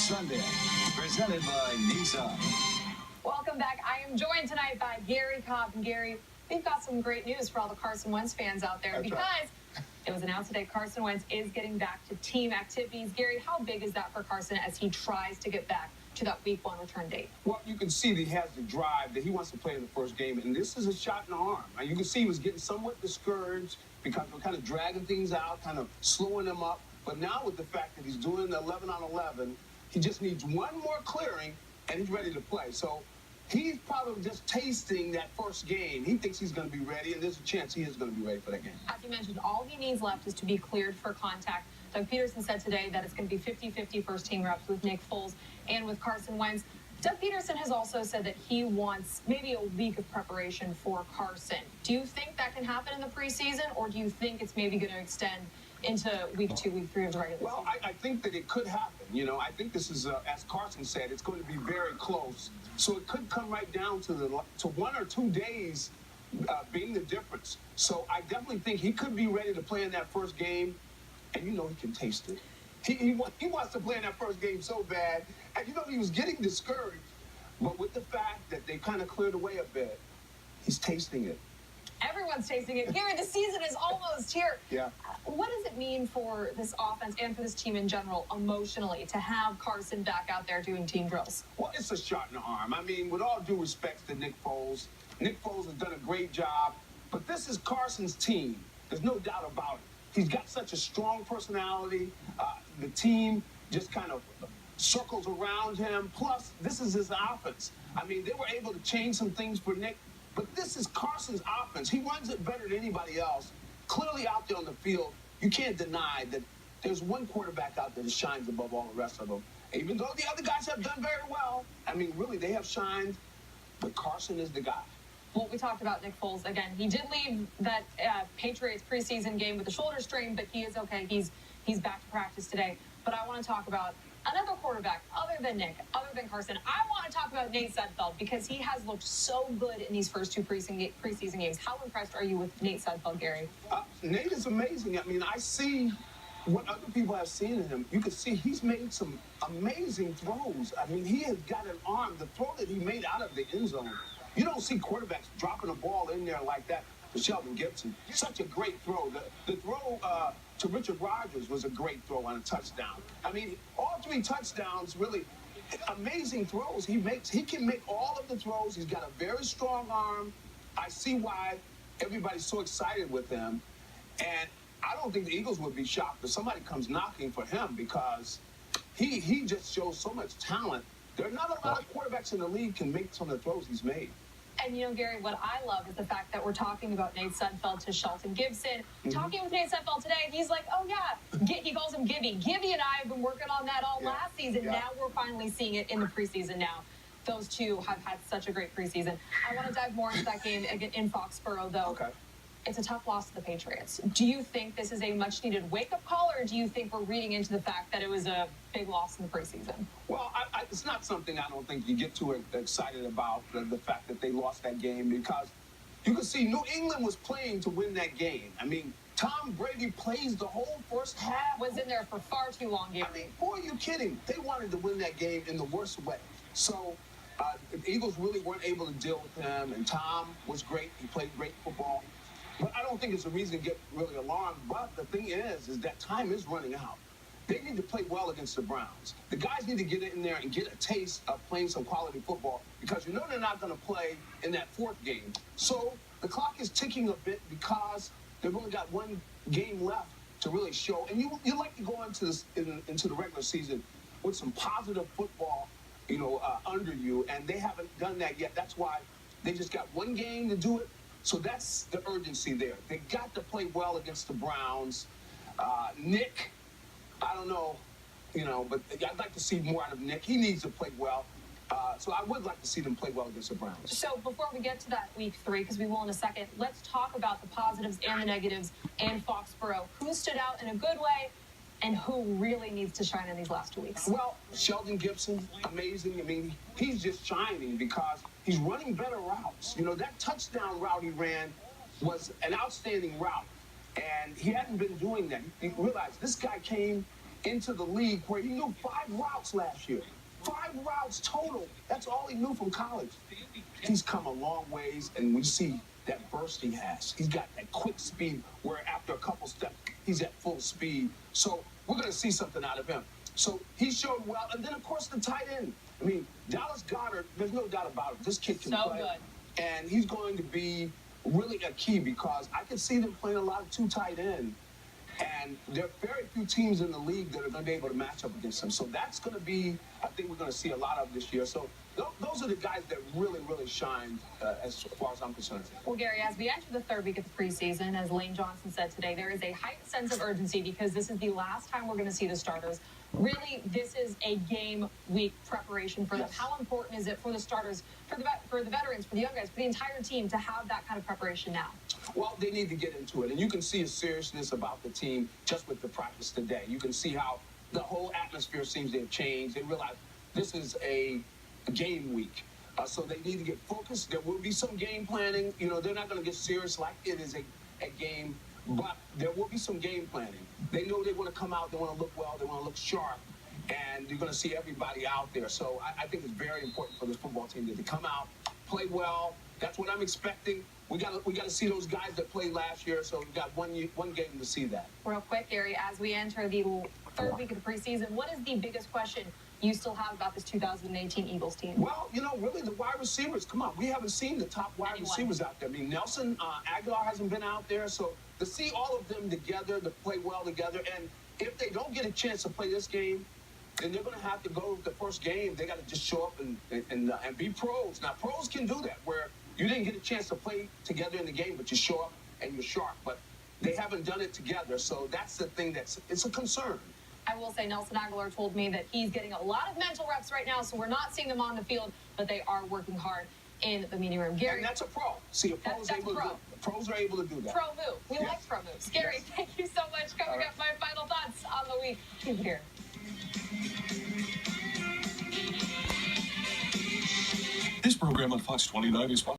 Sunday, presented by Nissan. Welcome back. I am joined tonight by Gary, Cobb, and Gary. We've got some great news for all the Carson Wentz fans out there because it was announced today Carson Wentz is getting back to team activities. Gary, how big is that for Carson as he tries to get back to that Week 1 return date? Well, you can see that he has the drive that he wants to play in the first game, and this is a shot in the arm. And you can see he was getting somewhat discouraged because we're kind of dragging things out, kind of slowing him up. But now with the fact that he's doing the 11 on 11, he just needs one more clearing, and he's ready to play. So he's probably just tasting that first game. He thinks he's going to be ready, and there's a chance he is going to be ready for that game. As you mentioned, all he needs left is to be cleared for contact. Doug Peterson said today that it's going to be 50-50 first-team reps with Nick Foles and with Carson Wentz. Doug Peterson has also said that he wants maybe a week of preparation for Carson. Do you think that can happen in the preseason, or do you think it's maybe going to extend into Week 2, Week 3 of the regular season? Well, I think that it could happen. You know, I think this is, as Carson said, it's going to be very close. So it could come right down to 1 or 2 days being the difference. So I definitely think he could be ready to play in that first game, and you know he can taste it. He wants to play in that first game so bad, and you know he was getting discouraged. But with the fact that they kind of cleared away a bit, he's tasting it. Everyone's tasting it. Gary, the season is almost here. Yeah. What does it mean for this offense and for this team in general, emotionally, to have Carson back out there doing team drills? Well, it's a shot in the arm. I mean, with all due respect to Nick Foles has done a great job, but this is Carson's team. There's no doubt about it. He's got such a strong personality. The team just kind of circles around him. Plus, this is his offense. I mean, they were able to change some things for Nick, but this is Carson's offense. He runs it better than anybody else. Clearly out there on the field, you can't deny that there's one quarterback out there that shines above all the rest of them. Even though the other guys have done very well, I mean, really, they have shined, but Carson is the guy. Well, we talked about Nick Foles again. He did leave that Patriots preseason game with a shoulder strain, but he is okay. He's back to practice today. But I want to talk about another quarterback other than Nick, other than Carson. I want to talk about Nate Sudfeld because he has looked so good in these first 2 preseason games. How impressed are you with Nate Sudfeld, Gary? Nate is amazing. I mean, I see what other people have seen in him. You can see he's made some amazing throws. I mean, he has got an arm. The throw that he made out of the end zone, you don't see quarterbacks dropping a ball in there like that. For Sheldon Gibson, such a great throw. The throw to Richard Rodgers was a great throw on a touchdown. I mean, all 3 touchdowns, really amazing throws he makes. He can make all of the throws. He's got a very strong arm. I see why everybody's so excited with him. And I don't think the Eagles would be shocked if somebody comes knocking for him because he just shows so much talent. There are not a lot of quarterbacks in the league can make some of the throws he's made. And, you know, Gary, what I love is the fact that we're talking about Nate Sudfeld to Shelton Gibson. Talking with Nate Sudfeld today, he's like, oh, yeah, he calls him Gibby. Gibby and I have been working on that all last season. Now we're finally seeing it in the preseason now. Those two have had such a great preseason. I want to dive more into that game again in Foxborough, though. Okay. It's a tough loss to the Patriots. Do you think this is a much-needed wake-up call, or do you think we're reading into the fact that it was a big loss in the preseason? Well, it's not something I don't think you get too excited about, the fact that they lost that game, because you can see New England was playing to win that game. I mean, Tom Brady plays the whole first half. Was in there for far too long, Gary. I mean, who are you kidding? They wanted to win that game in the worst way. So the Eagles really weren't able to deal with him, and Tom was great. He played great football. But I don't think it's a reason to get really alarmed. But the thing is that time is running out. They need to play well against the Browns. The guys need to get in there and get a taste of playing some quality football because you know they're not going to play in that 4th game. So the clock is ticking a bit because they've only got 1 game left to really show. And you like to go into the regular season with some positive football, under you, and they haven't done that yet. That's why they just got 1 game to do it. So that's the urgency there. They got to play well against the Browns. Nick, I don't know, but I'd like to see more out of Nick. He needs to play well. So I would like to see them play well against the Browns. So before we get to that Week 3, because we will in a second, let's talk about the positives and the negatives in Foxborough. Who stood out in a good way and who really needs to shine in these last 2 weeks? Well, Sheldon Gibson, amazing. I mean, he's just shining because he's running better routes. That touchdown route he ran was an outstanding route, and he hadn't been doing that. You realize this guy came into the league where he knew 5 routes last year. 5 routes total. That's all he knew from college. He's come a long ways, and we see that burst he has. He's got that quick speed where after a couple steps, he's at full speed. So we're going to see something out of him. So he showed well. And then, of course, the tight end. I mean, Dallas Goedert, there's no doubt about it. This kid can play. Good. And he's going to be really a key because I can see them playing a lot of 2 tight end. And there are very few teams in the league that are going to be able to match up against him. So that's going to be, I think we're going to see a lot of this year. So those are the guys that really, really shined as far as I'm concerned. Well, Gary, as we enter the 3rd week of the preseason, as Lane Johnson said today, there is a heightened sense of urgency because this is the last time we're going to see the starters. Really, this is a game week preparation for them. How important is it for the starters, for the veterans, for the young guys, for the entire team to have that kind of preparation now? Well, they need to get into it. And you can see a seriousness about the team just with the practice today. You can see how the whole atmosphere seems to have changed. They realize this is a game week. So they need to get focused. There will be some game planning. You know, they're not going to get serious like it is a game, but there will be some game planning. They know they want to come out, they want to look well, they want to look sharp, and you're going to see everybody out there. So I think it's very important for this football team to come out, play well. That's what I'm expecting. We got to see those guys that played last year, so we've got one game to see that. Real quick, Gary, as we enter the 3rd week of the preseason, what is the biggest question you still have about this 2018 Eagles team? Well, you know, really the wide receivers. Come on, we haven't seen the top wide receivers out there. I mean, Nelson Aguilar hasn't been out there, so to see all of them together, to play well together, and if they don't get a chance to play this game, then they're going to have to go with the first game. They got to just show up and be pros. Now, pros can do that, where you didn't get a chance to play together in the game, but you show up and you're sharp. But they haven't done it together, so that's the thing it's a concern. I will say Nelson Aguilar told me that he's getting a lot of mental reps right now, so we're not seeing them on the field, but they are working hard in the meeting room. Gary, and that's a pro. See, pros are able to do that. Pro move. We like pro moves. Gary, thank you so much. Coming up, my final thoughts on the week. Keep here. This program on Fox 29 is sponsored